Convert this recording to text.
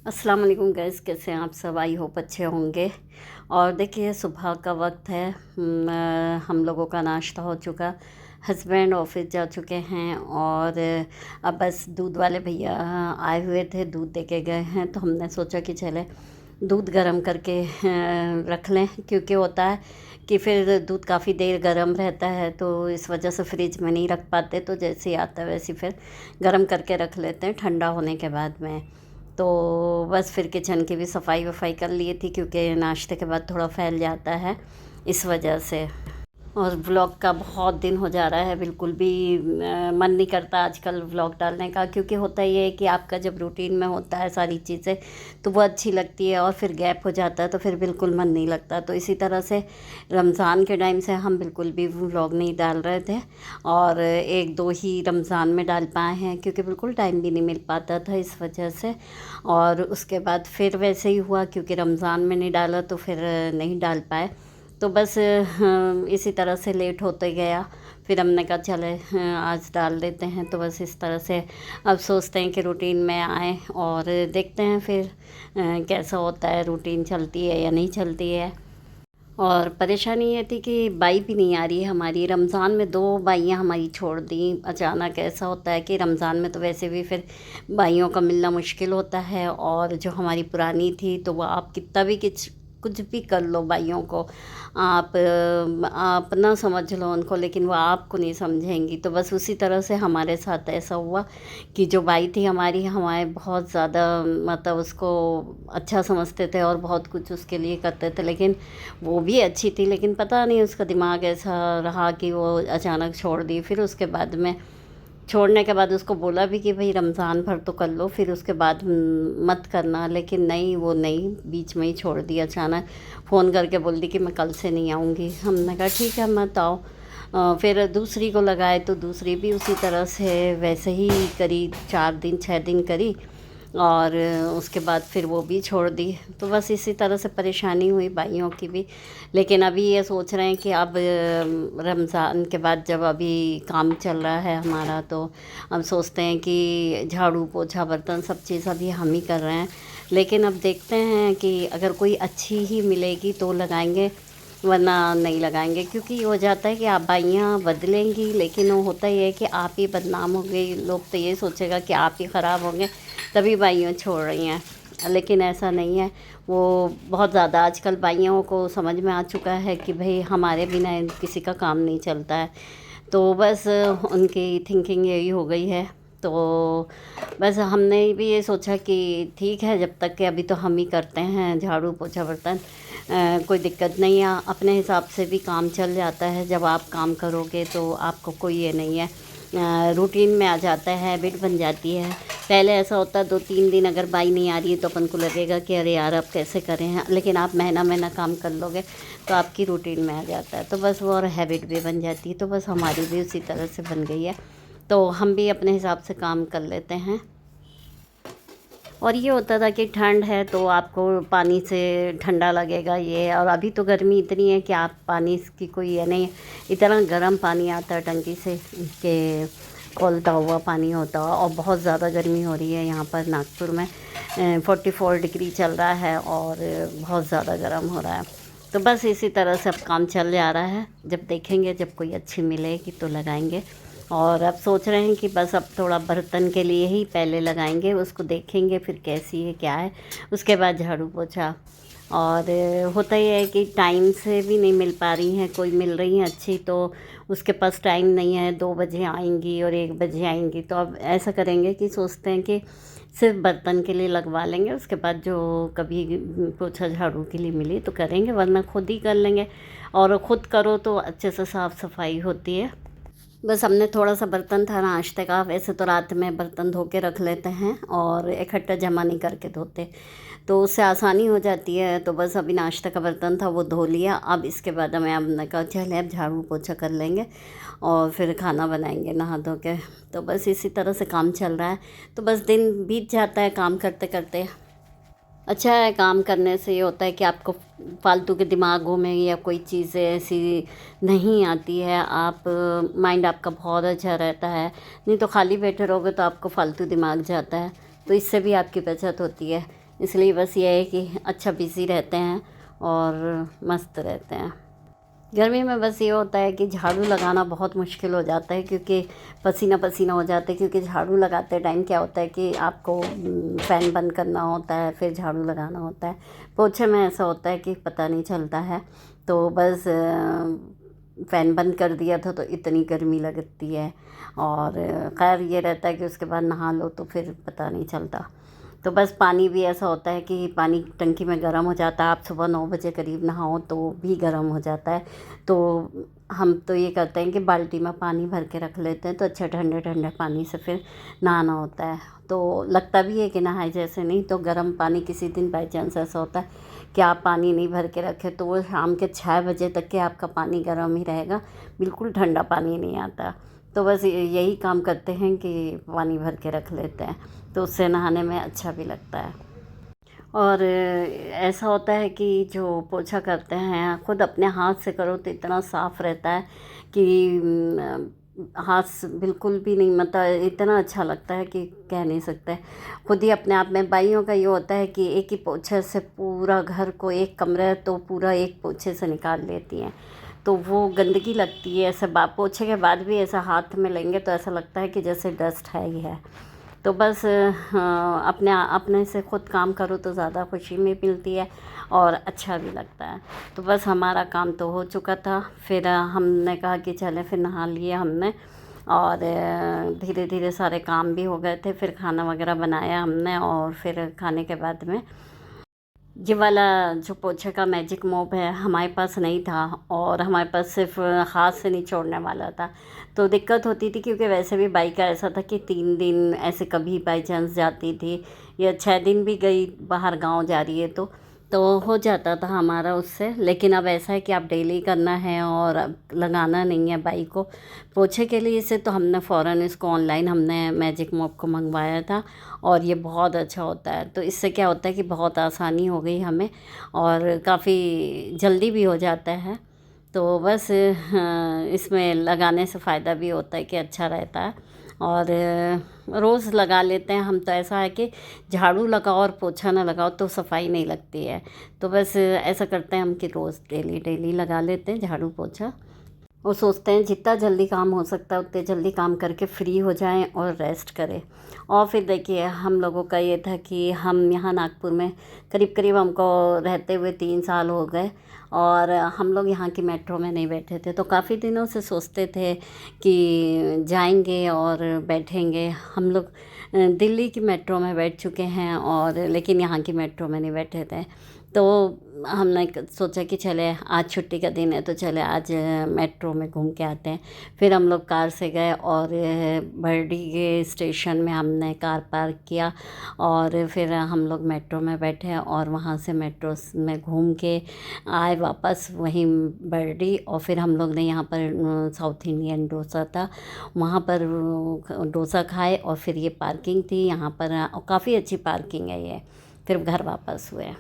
अस्सलाम वालेकुम गैस, कैसे हैं आप सब? आई होप अच्छे होंगे। और देखिए, सुबह का वक्त है। हम लोगों का नाश्ता हो चुका। हस्बैंड ऑफिस जा चुके हैं और अब बस दूध वाले भैया आए हुए थे, दूध दे के गए हैं। तो हमने सोचा कि चले दूध गर्म करके रख लें, क्योंकि होता है कि फिर दूध काफ़ी देर गर्म रहता है, तो इस वजह से फ्रिज में नहीं रख पाते। तो जैसे ही आता है वैसे ही फिर गर्म करके रख लेते हैं ठंडा होने के बाद में। तो बस फिर किचन की भी सफाई वफाई कर ली थी, क्योंकि नाश्ते के बाद थोड़ा फैल जाता है इस वजह से। और व्लॉग का बहुत दिन हो जा रहा है, बिल्कुल भी मन नहीं करता आजकल व्लॉग डालने का, क्योंकि होता ये है कि आपका जब रूटीन में होता है सारी चीज़ें तो वो अच्छी लगती है, और फिर गैप हो जाता है तो फिर बिल्कुल मन नहीं लगता। तो इसी तरह से रमज़ान के टाइम से हम बिल्कुल भी व्लॉग नहीं डाल रहे थे, और एक दो ही रमज़ान में डाल पाए हैं, क्योंकि बिल्कुल टाइम भी नहीं मिल पाता था इस वजह से। और उसके बाद फिर वैसे ही हुआ, क्योंकि रमज़ान में नहीं डाला तो फिर नहीं डाल पाए। तो बस इसी तरह से लेट होते गया। फिर हमने कहा चले आज डाल देते हैं। तो बस इस तरह से अब सोचते हैं कि रूटीन में आए, और देखते हैं फिर कैसा होता है, रूटीन चलती है या नहीं चलती है। और परेशानी ये थी कि बाई भी नहीं आ रही है हमारी। रमज़ान में दो बाइयाँ हमारी छोड़ दी अचानक। ऐसा होता है कि रमज़ान में तो वैसे भी फिर बाइयों का मिलना मुश्किल होता है, और जो हमारी पुरानी थी तो वो आप कितना भी कुछ भी कर लो बाइयों को, आप ना समझ लो उनको, लेकिन वो आपको नहीं समझेंगी। तो बस उसी तरह से हमारे साथ ऐसा हुआ कि जो बाई थी हमारी, हमारे बहुत ज़्यादा मतलब उसको अच्छा समझते थे और बहुत कुछ उसके लिए करते थे, लेकिन वो भी अच्छी थी, लेकिन पता नहीं उसका दिमाग ऐसा रहा कि वो अचानक छोड़ दी। फिर उसके बाद में छोड़ने के बाद उसको बोला भी कि भाई रमज़ान भर तो कर लो, फिर उसके बाद मत करना, लेकिन नहीं, वो नहीं, बीच में ही छोड़ दिया अचानक। फ़ोन करके बोल दी कि मैं कल से नहीं आऊँगी। हमने कहा ठीक है मत आओ। फिर दूसरी को लगाए तो दूसरी भी उसी तरह से वैसे ही करी, 4 दिन 6 दिन करी, और उसके बाद फिर वो भी छोड़ दी। तो बस इसी तरह से परेशानी हुई भाइयों की भी। लेकिन अभी ये सोच रहे हैं कि अब रमज़ान के बाद जब अभी काम चल रहा है हमारा, तो अब सोचते हैं कि झाड़ू पोछा बर्तन सब चीज़ अभी हम ही कर रहे हैं। लेकिन अब देखते हैं कि अगर कोई अच्छी ही मिलेगी तो लगाएंगे, वरना नहीं लगाएंगे। क्योंकि ये हो जाता है कि आप बाइयाँ बदलेंगी, लेकिन वो होता ही है कि आप ही बदनाम होंगे। लोग तो ये सोचेगा कि आप ही ख़राब होंगे तभी बाइयाँ छोड़ रही हैं, लेकिन ऐसा नहीं है। वो बहुत ज़्यादा आजकल बाइयों को समझ में आ चुका है कि भाई हमारे बिना किसी का काम नहीं चलता है। तो बस उनकी थिंकिंग यही हो गई है। तो बस हमने भी ये सोचा कि ठीक है, जब तक कि अभी तो हम ही करते हैं झाड़ू पोछा बर्तन, कोई दिक्कत नहीं है। अपने हिसाब से भी काम चल जाता है। जब आप काम करोगे तो आपको कोई ये नहीं है, रूटीन में आ जाता है, हैबिट बन जाती है। पहले ऐसा होता 2-3 दिन अगर बाई नहीं आ रही है तो अपन को लगेगा कि अरे यार अब कैसे करें हैं, लेकिन आप महीना महीना काम कर लोगे तो आपकी रूटीन में आ जाता है। तो बस वो और हैबिट भी बन जाती है। तो बस हमारी भी उसी तरह से बन गई है, तो हम भी अपने हिसाब से काम कर लेते हैं। और ये होता था कि ठंड है तो आपको पानी से ठंडा लगेगा ये, और अभी तो गर्मी इतनी है कि आप पानी की कोई ये नहीं, इतना गर्म पानी आता है टंकी से कि खौलता हुआ पानी होता है। और बहुत ज़्यादा गर्मी हो रही है यहाँ पर नागपुर में, 44 डिग्री चल रहा है और बहुत ज़्यादा गर्म हो रहा है। तो बस इसी तरह से अब काम चल जा रहा है। जब देखेंगे, जब कोई अच्छी मिलेगी तो लगाएंगे। और अब सोच रहे हैं कि बस अब थोड़ा बर्तन के लिए ही पहले लगाएंगे, उसको देखेंगे फिर कैसी है क्या है, उसके बाद झाड़ू पोछा। और होता ही है कि टाइम से भी नहीं मिल पा रही हैं। कोई मिल रही हैं अच्छी तो उसके पास टाइम नहीं है, 2 बजे आएंगी और 1 बजे आएंगी। तो अब ऐसा करेंगे कि सोचते हैं कि सिर्फ बर्तन के लिए लगवा लेंगे, उसके बाद जो कभी पोछा झाड़ू के लिए मिली तो करेंगे, वरना खुद ही कर लेंगे। और ख़ुद करो तो अच्छे से साफ़ सफाई होती है। बस हमने थोड़ा सा बर्तन था नाश्ते का, वैसे तो रात में बर्तन धो के रख लेते हैं और इकट्ठा जमा नहीं करके धोते, तो उससे आसानी हो जाती है। तो बस अभी नाश्ते का बर्तन था वो धो लिया। अब इसके बाद हमें हमने कहा चले अब झाड़ू पोछा कर लेंगे और फिर खाना बनाएंगे नहा धो के। तो बस इसी तरह से काम चल रहा है। तो बस दिन बीत जाता है काम करते करते। अच्छा है, काम करने से ये होता है कि आपको फालतू के दिमागों में या कोई चीज़ें ऐसी नहीं आती है। आप माइंड आपका बहुत अच्छा रहता है। नहीं तो खाली बैठे रहोगे तो आपको फालतू दिमाग जाता है। तो इससे भी आपकी बचत होती है। इसलिए बस ये है कि अच्छा बिज़ी रहते हैं और मस्त रहते हैं। गर्मी में बस ये होता है कि झाड़ू लगाना बहुत मुश्किल हो जाता है, क्योंकि पसीना पसीना हो जाता है, क्योंकि झाड़ू लगाते टाइम क्या होता है कि आपको फ़ैन बंद करना होता है, फिर झाड़ू लगाना होता है। पोछे में ऐसा होता है कि पता नहीं चलता है, तो बस फ़ैन बंद कर दिया था तो इतनी गर्मी लगती है। और खैर ये रहता है कि उसके बाद नहा लो तो फिर पता नहीं चलता। तो बस पानी भी ऐसा होता है कि पानी टंकी में गर्म हो जाता है, आप सुबह 9 बजे करीब नहाओ तो भी गर्म हो जाता है। तो हम तो ये करते हैं कि बाल्टी में पानी भर के रख लेते हैं, तो अच्छा ठंडे ठंडे पानी से फिर नहाना होता है। तो लगता भी है कि नहाए जैसे नहीं, तो गर्म पानी किसी दिन बाई चांस ऐसा होता है कि आप पानी नहीं भर के रखे तो वो शाम के 6 बजे तक के आपका पानी गर्म ही रहेगा, बिल्कुल ठंडा पानी नहीं आता। तो बस यही काम करते हैं कि पानी भर के रख लेते हैं, तो उससे नहाने में अच्छा भी लगता है। और ऐसा होता है कि जो पोछा करते हैं खुद अपने हाथ से करो तो इतना साफ़ रहता है कि हाथ से बिल्कुल भी नहीं, मतलब इतना अच्छा लगता है कि कह नहीं सकते। खुद ही अपने आप में बाइयों का ये होता है कि एक ही पोछे से पूरा घर को, एक कमरा तो पूरा एक पोछे से निकाल लेती हैं, तो वो गंदगी लगती है। ऐसे पोछे के बाद भी ऐसा हाथ में लेंगे तो ऐसा लगता है कि जैसे डस्ट है ही है। तो बस अपने अपने से खुद काम करो तो ज़्यादा खुशी भी मिलती है और अच्छा भी लगता है। तो बस हमारा काम तो हो चुका था, फिर हमने कहा कि चलें, फिर नहा लिए हमने और धीरे धीरे सारे काम भी हो गए थे। फिर खाना वगैरह बनाया हमने और फिर खाने के बाद में ये वाला जो पोछे का मैजिक मोप है हमारे पास नहीं था, और हमारे पास सिर्फ हाथ से निचोड़ने वाला था। तो दिक्कत होती थी, क्योंकि वैसे भी बाइक का ऐसा था कि 3 दिन ऐसे कभी बाई चांस जाती थी, या 6 दिन भी गई बाहर गांव जा रही है तो हो जाता था हमारा उससे। लेकिन अब ऐसा है कि आप डेली करना है और अब लगाना नहीं है बाइक को पोछे के लिए से, तो हमने फ़ौरन इसको ऑनलाइन हमने मैजिक मोप को मंगवाया था और ये बहुत अच्छा होता है। तो इससे क्या होता है कि बहुत आसानी हो गई हमें और काफ़ी जल्दी भी हो जाता है। तो बस इसमें लगाने से फ़ायदा भी होता है कि अच्छा रहता है, और रोज़ लगा लेते हैं हम। तो ऐसा है कि झाड़ू लगाओ और पोछा ना लगाओ तो सफाई नहीं लगती है, तो बस ऐसा करते हैं हम कि रोज़ डेली डेली लगा लेते हैं झाड़ू पोछा, और सोचते हैं जितना जल्दी काम हो सकता है उतने जल्दी काम करके फ्री हो जाएं और रेस्ट करें। और फिर देखिए हम लोगों का ये था कि हम यहाँ नागपुर में करीब करीब हमको रहते हुए 3 साल हो गए, और हम लोग यहाँ की मेट्रो में नहीं बैठे थे। तो काफ़ी दिनों से सोचते थे कि जाएंगे और बैठेंगे। हम लोग दिल्ली की मेट्रो में बैठ चुके हैं, और लेकिन यहाँ की मेट्रो में नहीं बैठे थे। तो हमने सोचा कि चले आज छुट्टी का दिन है तो चले आज मेट्रो में घूम के आते हैं। फिर हम लोग कार से गए और बर्डी के स्टेशन में हमने कार पार्क किया, और फिर हम लोग मेट्रो में बैठे और वहाँ से मेट्रो में घूम के आए वापस वहीं बर्डी। और फिर हम लोग ने यहाँ पर साउथ इंडियन डोसा था, वहाँ पर डोसा खाए, और फिर ये पार्किंग थी यहाँ पर, काफ़ी अच्छी पार्किंग है ये। फिर घर वापस हुए।